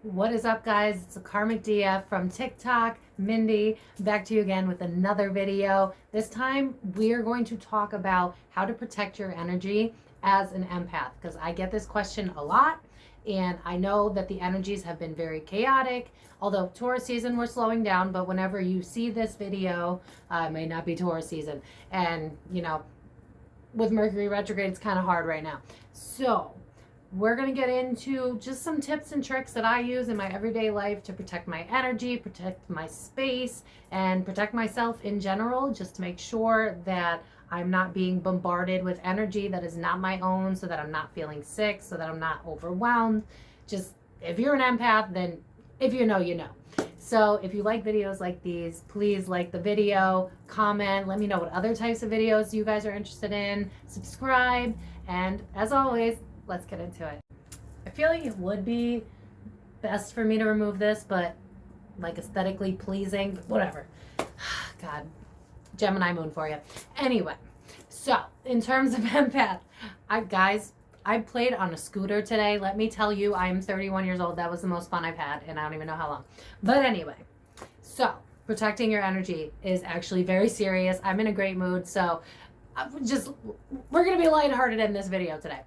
What is up, guys? It's ThekarmicDF from TikTok, Mindy, back to you again with another video. This time we are going to talk about how to protect your energy as an empath, because I get this question a lot and I know that the energies have been very chaotic. Although Taurus season, we're slowing down, but whenever you see this video, it may not be Taurus season, and with Mercury retrograde, it's kind of hard right now. So we're going to get into just some tips and tricks that I use in my everyday life to protect my energy, protect my space, and protect myself in general, just to make sure that I'm not being bombarded with energy that is not my own, so that I'm not feeling sick, so that I'm not overwhelmed. Just, if you're an empath, then if you know, you know. So if you like videos like these, please like the video, comment, let me know what other types of videos you guys are interested in, subscribe, and as always, let's get into it. I feel like it would be best for me to remove this, but like aesthetically pleasing, but whatever. God, Gemini moon for you. Anyway, so in terms of empath, I played on a scooter today. Let me tell you, I am 31 years old. That was the most fun I've had, and I don't even know how long. But anyway, so protecting your energy is actually very serious. I'm in a great mood, so we're going to be lighthearted in this video today.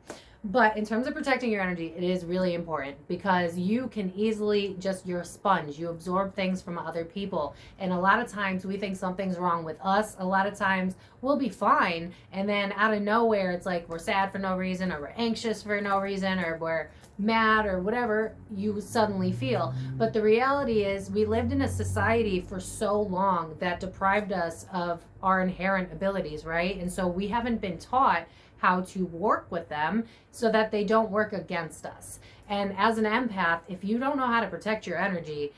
But in terms of protecting your energy, it is really important, because you can easily you're a sponge. You absorb things from other people. And a lot of times we think something's wrong with us. A lot of times we'll be fine. And then out of nowhere, it's like we're sad for no reason, or we're anxious for no reason, or we're mad, or whatever you suddenly feel. But the reality is, we lived in a society for so long that deprived us of our inherent abilities, right? And so we haven't been taught how to work with them so that they don't work against us. And as an empath, if you don't know how to protect your energy,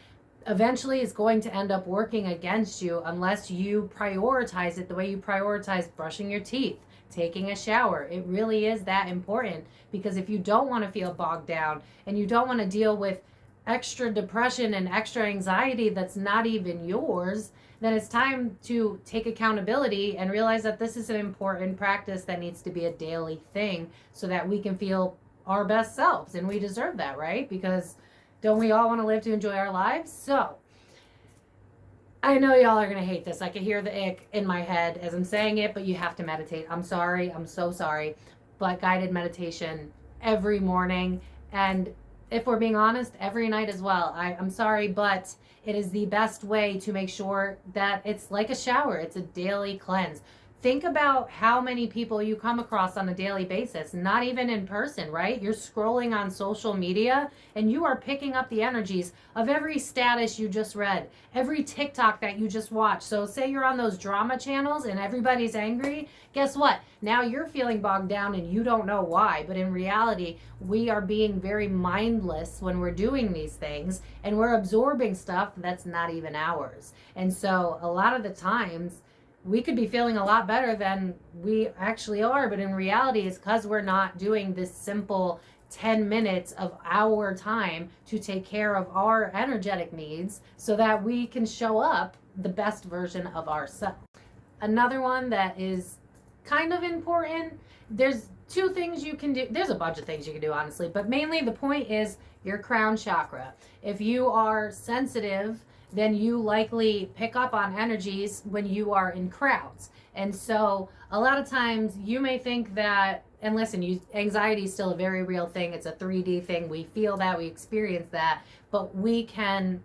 eventually it's going to end up working against you unless you prioritize it the way you prioritize brushing your teeth, taking a shower. It really is that important, because if you don't want to feel bogged down and you don't want to deal with extra depression and extra anxiety that's not even yours, then it's time to take accountability and realize that this is an important practice that needs to be a daily thing, so that we can feel our best selves. And we deserve that, right? Because don't we all want to live to enjoy our lives? So I know y'all are going to hate this. I can hear the ick in my head as I'm saying it, but you have to meditate. I'm sorry. I'm so sorry. But guided meditation every morning, and if we're being honest, every night as well. I'm sorry, but it is the best way to make sure that it's like a shower. It's a daily cleanse. Think about how many people you come across on a daily basis, not even in person, right? You're scrolling on social media and you are picking up the energies of every status you just read, every TikTok that you just watched. So say you're on those drama channels and everybody's angry. Guess what? Now you're feeling bogged down and you don't know why. But in reality, we are being very mindless when we're doing these things, and we're absorbing stuff that's not even ours. And so a lot of the times, we could be feeling a lot better than we actually are, but in reality, it's because we're not doing this simple 10 minutes of our time to take care of our energetic needs so that we can show up the best version of ourselves. Another one that is kind of important, there's two things you can do. There's a bunch of things you can do, honestly, but mainly the point is your crown chakra. If you are sensitive, then you likely pick up on energies when you are in crowds. And so a lot of times you may think that, and listen, anxiety is still a very real thing. It's a 3D thing. We feel that, we experience that, but we can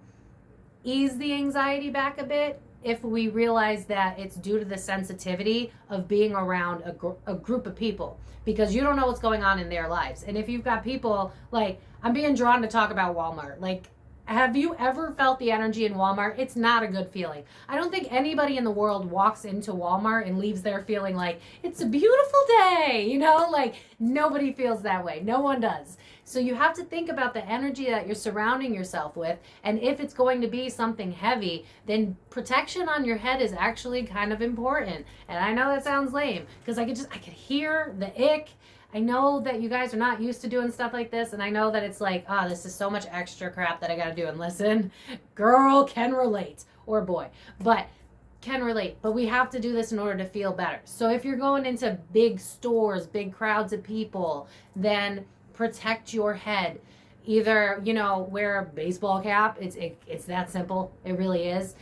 ease the anxiety back a bit if we realize that it's due to the sensitivity of being around a group of people, because you don't know what's going on in their lives. And if you've got people, like, I'm being drawn to talk about Walmart, like, have you ever felt the energy in Walmart? It's not a good feeling. I don't think anybody in the world walks into Walmart and leaves there feeling like it's a beautiful day, like nobody feels that way. No one does. So you have to think about the energy that you're surrounding yourself with. And if it's going to be something heavy, then protection on your head is actually kind of important. And I know that sounds lame, because I could hear the ick. I know that you guys are not used to doing stuff like this, and I know that it's like, this is so much extra crap that I gotta do. And listen, girl can relate, or boy, but can relate. But we have to do this in order to feel better. So if you're going into big stores, big crowds of people, then protect your head. Either, wear a baseball cap. It's that simple. It really is.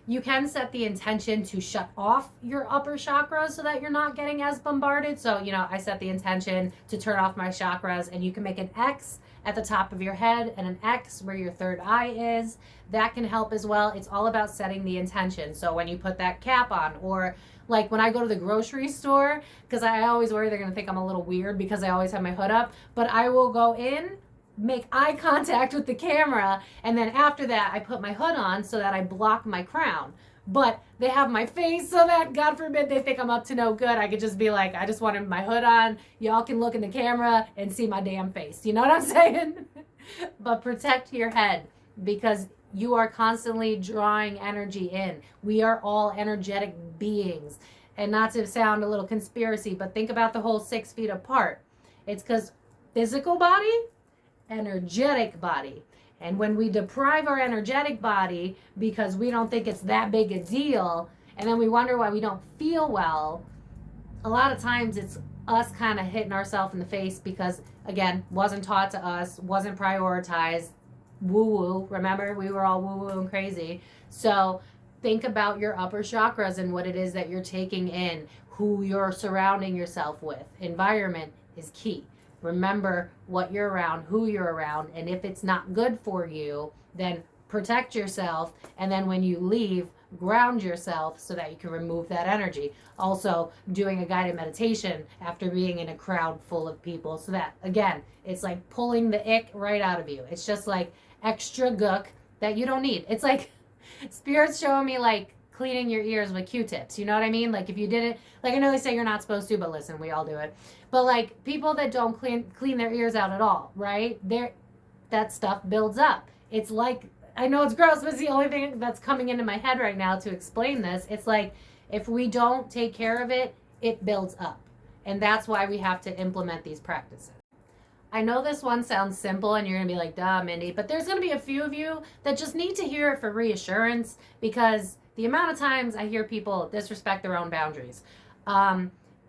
You can set the intention to shut off your upper chakras so that you're not getting as bombarded. So, I set the intention to turn off my chakras, and you can make an X at the top of your head and an X where your third eye is. That can help as well. It's all about setting the intention. So when you put that cap on, or like when I go to the grocery store, because I always worry they're going to think I'm a little weird because I always have my hood up, but I will go in, make eye contact with the camera, and then after that I put my hood on so that I block my crown. But they have my face so that, God forbid, they think I'm up to no good. I could just be like, I just wanted my hood on. Y'all can look in the camera and see my damn face. You know what I'm saying? But protect your head, because you are constantly drawing energy in. We are all energetic beings. And not to sound a little conspiracy, but think about the whole 6 feet apart. It's because physical body, energetic body. And when we deprive our energetic body because we don't think it's that big a deal, and then we wonder why we don't feel well, a lot of times it's us kind of hitting ourselves in the face because, again, wasn't taught to us, wasn't prioritized. Woo-woo. Remember, we were all woo-woo and crazy. So think about your upper chakras and what it is that you're taking in, who you're surrounding yourself with. Environment is key. Remember what you're around, who you're around, and if it's not good for you, then protect yourself, and then when you leave, ground yourself so that you can remove that energy. Also, doing a guided meditation after being in a crowd full of people, so that, again, it's like pulling the ick right out of you. It's just like extra gook that you don't need. It's like Spirit's showing me like cleaning your ears with Q-tips. You know what I mean? Like if you did it, like I know they say you're not supposed to, but listen, we all do it. But like people that don't clean their ears out at all, right? That stuff builds up. It's like, I know it's gross, but it's the only thing that's coming into my head right now to explain this. It's like if we don't take care of it, it builds up. And that's why we have to implement these practices. I know this one sounds simple and you're going to be like, duh, Mindy, but there's going to be a few of you that just need to hear it for reassurance, because the amount of times I hear people disrespect their own boundaries.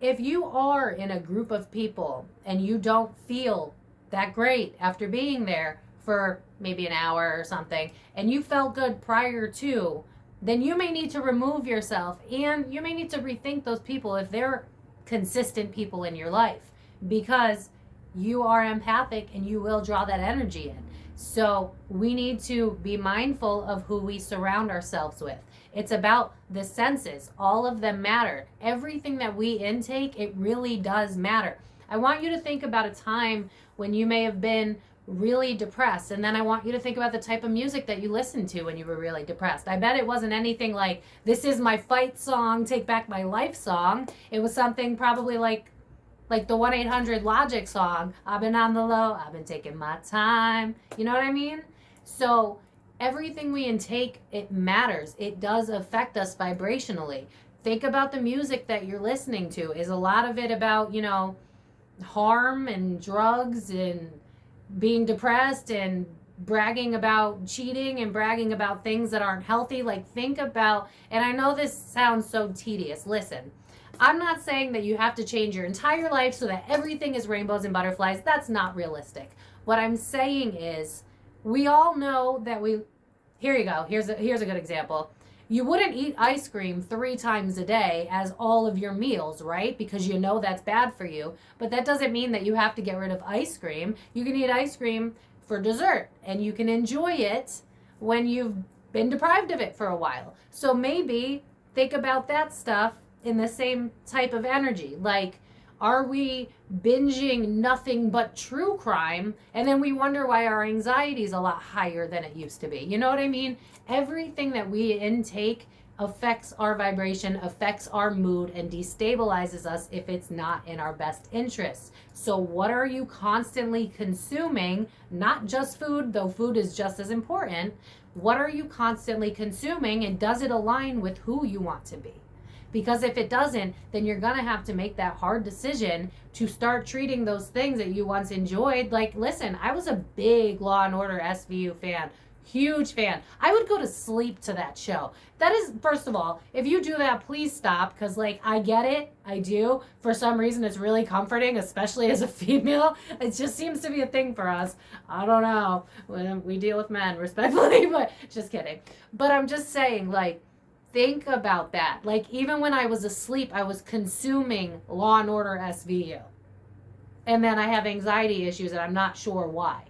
If you are in a group of people and you don't feel that great after being there for maybe an hour or something, and you felt good prior to, then you may need to remove yourself, and you may need to rethink those people if they're consistent people in your life, because you are empathic and you will draw that energy in. So we need to be mindful of who we surround ourselves with. It's about the senses. All of them matter. Everything that we intake, it really does matter. I want you to think about a time when you may have been really depressed, and then I want you to think about the type of music that you listened to when you were really depressed. I bet it wasn't anything like, this is my fight song, take back my life song. It was something probably like the 1-800-Logic song, I've been on the low, I've been taking my time. You know what I mean? So everything we intake, it matters. It does affect us vibrationally. Think about the music that you're listening to. Is a lot of it about, harm and drugs and being depressed and bragging about cheating and bragging about things that aren't healthy? Like, think about, and I know this sounds so tedious. Listen, I'm not saying that you have to change your entire life so that everything is rainbows and butterflies. That's not realistic. What I'm saying is, we all know that here you go. Here's a good example. You wouldn't eat ice cream 3 times a day as all of your meals, right? Because you know that's bad for you. But that doesn't mean that you have to get rid of ice cream. You can eat ice cream for dessert, and you can enjoy it when you've been deprived of it for a while. So maybe think about that stuff in the same type of energy. Like, are we binging nothing but true crime, and then we wonder why our anxiety is a lot higher than it used to be? You know what I mean? Everything that we intake affects our vibration, affects our mood, and destabilizes us if it's not in our best interests. So what are you constantly consuming? Not just food, though food is just as important. What are you constantly consuming, and does it align with who you want to be? Because if it doesn't, then you're going to have to make that hard decision to start treating those things that you once enjoyed. Like, listen, I was a big Law and Order SVU fan. Huge fan. I would go to sleep to that show. That is, first of all, if you do that, please stop, because, like, I get it. I do. For some reason, it's really comforting, especially as a female. It just seems to be a thing for us. I don't know. When we deal with men respectfully, but just kidding. But I'm just saying, like, think about that. Like, even when I was asleep, I was consuming Law and Order SVU. And then I have anxiety issues, and I'm not sure why.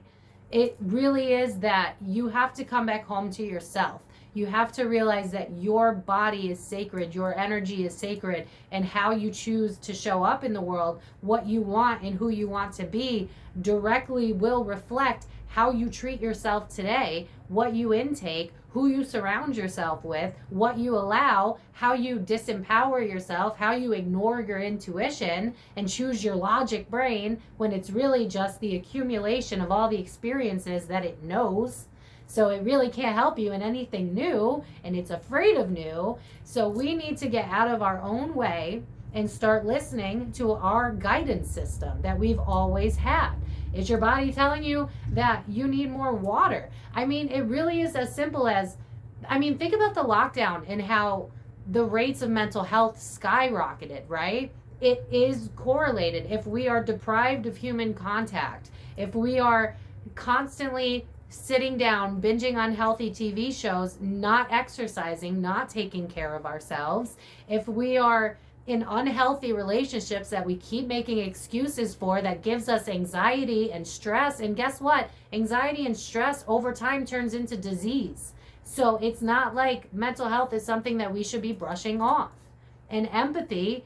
It really is that you have to come back home to yourself. You have to realize that your body is sacred, your energy is sacred, and how you choose to show up in the world, what you want and who you want to be, directly will reflect how you treat yourself today, what you intake, who you surround yourself with, what you allow, how you disempower yourself, how you ignore your intuition and choose your logic brain when it's really just the accumulation of all the experiences that it knows. So it really can't help you in anything new, and it's afraid of new. So we need to get out of our own way and start listening to our guidance system that we've always had. Is your body telling you that you need more water? I mean, it really is as simple as, think about the lockdown and how the rates of mental health skyrocketed, right? It is correlated. If we are deprived of human contact, if we are constantly sitting down, binging unhealthy TV shows, not exercising, not taking care of ourselves, if we are in unhealthy relationships that we keep making excuses for, that gives us anxiety and stress. And guess what? Anxiety and stress over time turns into disease. So it's not like mental health is something that we should be brushing off. And empathy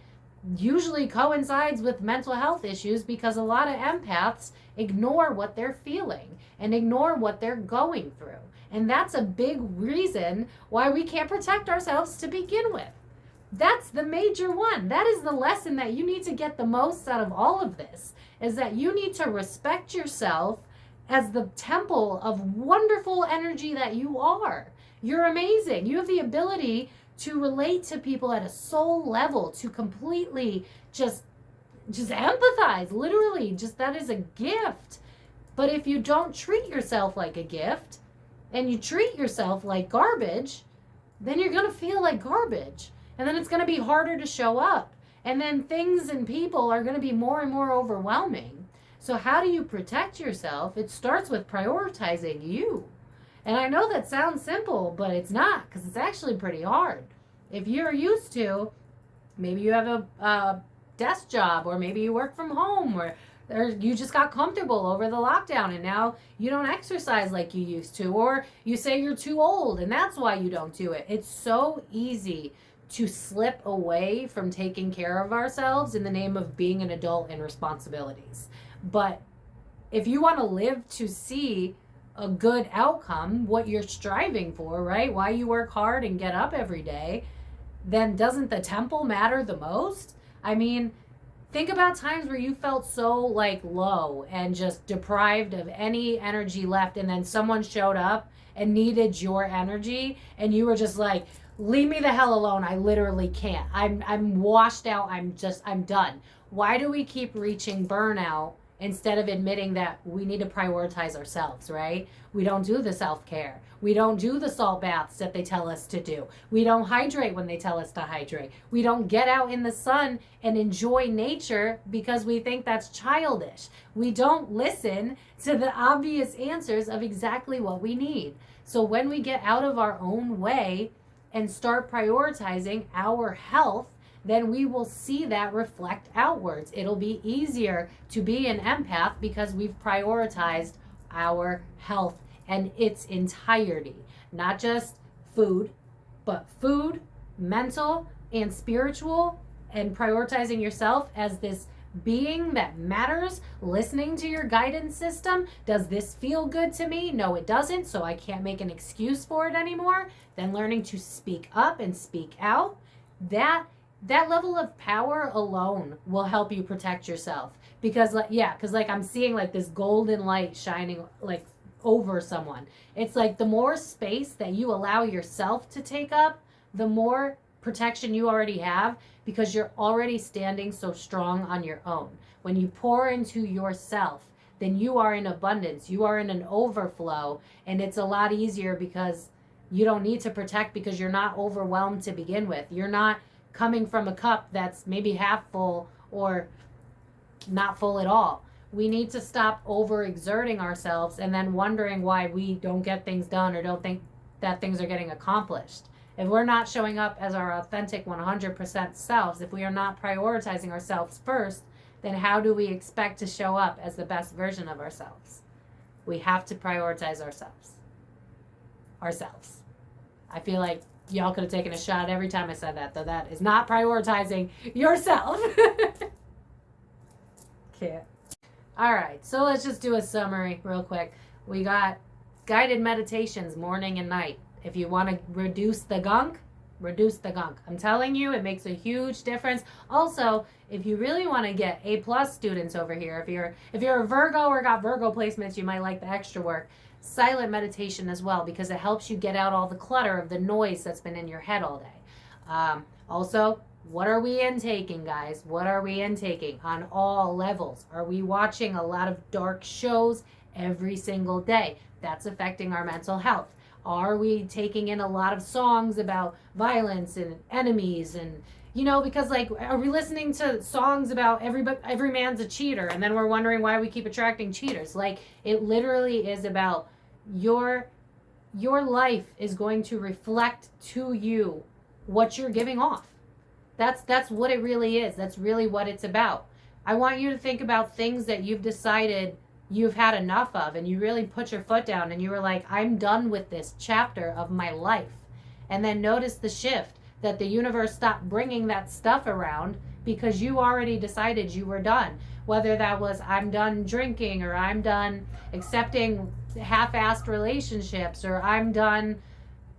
usually coincides with mental health issues because a lot of empaths ignore what they're feeling and ignore what they're going through. And that's a big reason why we can't protect ourselves to begin with. That's the major one. That is the lesson that you need to get the most out of all of this, is that you need to respect yourself as the temple of wonderful energy that you are. You're amazing. You have the ability to relate to people at a soul level, to completely just empathize, literally. Just that is a gift. But if you don't treat yourself like a gift and you treat yourself like garbage, then you're going to feel like garbage. And then it's going to be harder to show up. And then things and people are going to be more and more overwhelming. So how do you protect yourself? It starts with prioritizing you. And I know that sounds simple, but it's not, because it's actually pretty hard. If you're used to, maybe you have a desk job, or maybe you work from home, or you just got comfortable over the lockdown and now you don't exercise like you used to, or you say you're too old and that's why you don't do it. It's so easy to slip away from taking care of ourselves in the name of being an adult and responsibilities. But if you want to live to see a good outcome, what you're striving for, right? Why you work hard and get up every day, then doesn't the temple matter the most? I mean, think about times where you felt so like low and just deprived of any energy left, and then someone showed up and needed your energy and you were just like, leave me the hell alone. I literally can't. I'm washed out. I'm done. Why do we keep reaching burnout instead of admitting that we need to prioritize ourselves, right? We don't do the self-care. We don't do the salt baths that they tell us to do. We don't hydrate when they tell us to hydrate. We don't get out in the sun and enjoy nature because we think that's childish. We don't listen to the obvious answers of exactly what we need. So when we get out of our own way and start prioritizing our health, then we will see that reflect outwards. It'll be easier to be an empath because we've prioritized our health and its entirety. Not just food, but food, mental, and spiritual, and prioritizing yourself as this being that matters, listening to your guidance system. Does this feel good to me? No, it doesn't, so I can't make an excuse for it anymore. Then learning to speak up and speak out. That level of power alone will help you protect yourself. Because I'm seeing like this golden light shining like over someone. It's like the more space that you allow yourself to take up, the more protection you already have, because you're already standing so strong on your own. When you pour into yourself, then you are in abundance. You are in an overflow, and it's a lot easier because you don't need to protect, because you're not overwhelmed to begin with. You're not coming from a cup that's maybe half full or not full at all. We need to stop overexerting ourselves and then wondering why we don't get things done or don't think that things are getting accomplished. If we're not showing up as our authentic 100% selves, if we are not prioritizing ourselves first, then how do we expect to show up as the best version of ourselves? We have to prioritize ourselves. I feel like y'all could have taken a shot every time I said that, though that is not prioritizing yourself. Can't. All right, so let's just do a summary real quick. We got guided meditations morning and night. If you want to reduce the gunk, reduce the gunk. I'm telling you, it makes a huge difference. Also, if you really want to get A+ students over here, if you're a Virgo or got Virgo placements, you might like the extra work. Silent meditation as well, because it helps you get out all the clutter of the noise that's been in your head all day. Also, what are we intaking, guys? What are we intaking on all levels? Are we watching a lot of dark shows every single day? That's affecting our mental health. Are we taking in a lot of songs about violence and enemies and, because like, are we listening to songs about every man's a cheater, and then we're wondering why we keep attracting cheaters? Like, it literally is about your life is going to reflect to you what you're giving off. That's what it really is. That's really what it's about. I want you to think about things that you've decided you've had enough of, and you really put your foot down and you were like, I'm done with this chapter of my life. And then notice the shift, that the universe stopped bringing that stuff around because you already decided you were done. Whether that was, I'm done drinking, or I'm done accepting half-assed relationships, or I'm done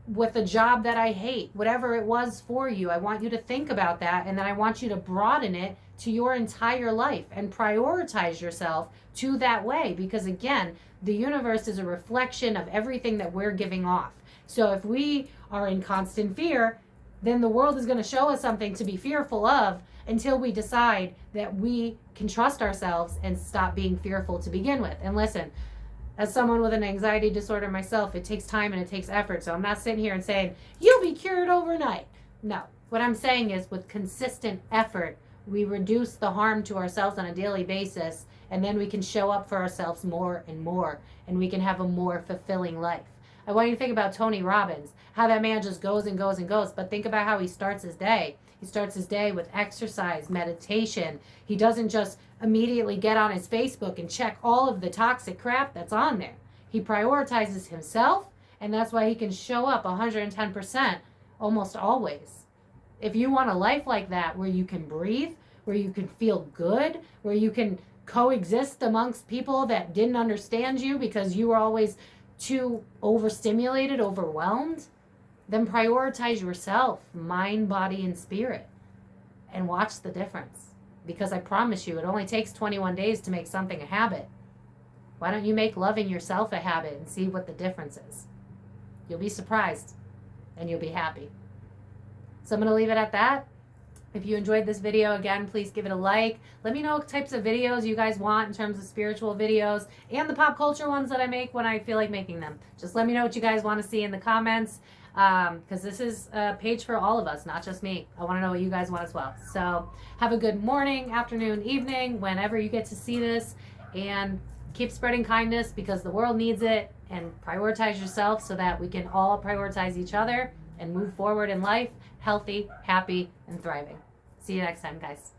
with a job that I hate, whatever it was for you. I want you to think about that, and then I want you to broaden it to your entire life and prioritize yourself to that way, because again, the universe is a reflection of everything that we're giving off. So if we are in constant fear, then the world is going to show us something to be fearful of until we decide that we can trust ourselves and stop being fearful to begin with. And listen, as someone with an anxiety disorder myself, it takes time and it takes effort. So I'm not sitting here and saying, you'll be cured overnight. No. What I'm saying is, with consistent effort, we reduce the harm to ourselves on a daily basis, and then we can show up for ourselves more and more, and we can have a more fulfilling life. I want you to think about Tony Robbins, how that man just goes and goes and goes, but think about how he starts his day. He starts his day with exercise, meditation. He doesn't just immediately get on his Facebook and check all of the toxic crap that's on there. He prioritizes himself, and that's why he can show up 110% almost always. If you want a life like that, where you can breathe, where you can feel good, where you can coexist amongst people that didn't understand you because you were always too overstimulated, overwhelmed, then prioritize yourself, mind, body, and spirit, and watch the difference. Because I promise you, it only takes 21 days to make something a habit. Why don't you make loving yourself a habit and see what the difference is? You'll be surprised, and you'll be happy. So I'm going to leave it at that. If you enjoyed this video, again, please give it a like. Let me know what types of videos you guys want in terms of spiritual videos and the pop culture ones that I make when I feel like making them. Just let me know what you guys want to see in the comments, because this is a page for all of us, not just me. I want to know what you guys want as well. So have a good morning, afternoon, evening, whenever you get to see this, and keep spreading kindness because the world needs it, and prioritize yourself so that we can all prioritize each other and move forward in life, healthy, happy, and thriving. See you next time, guys.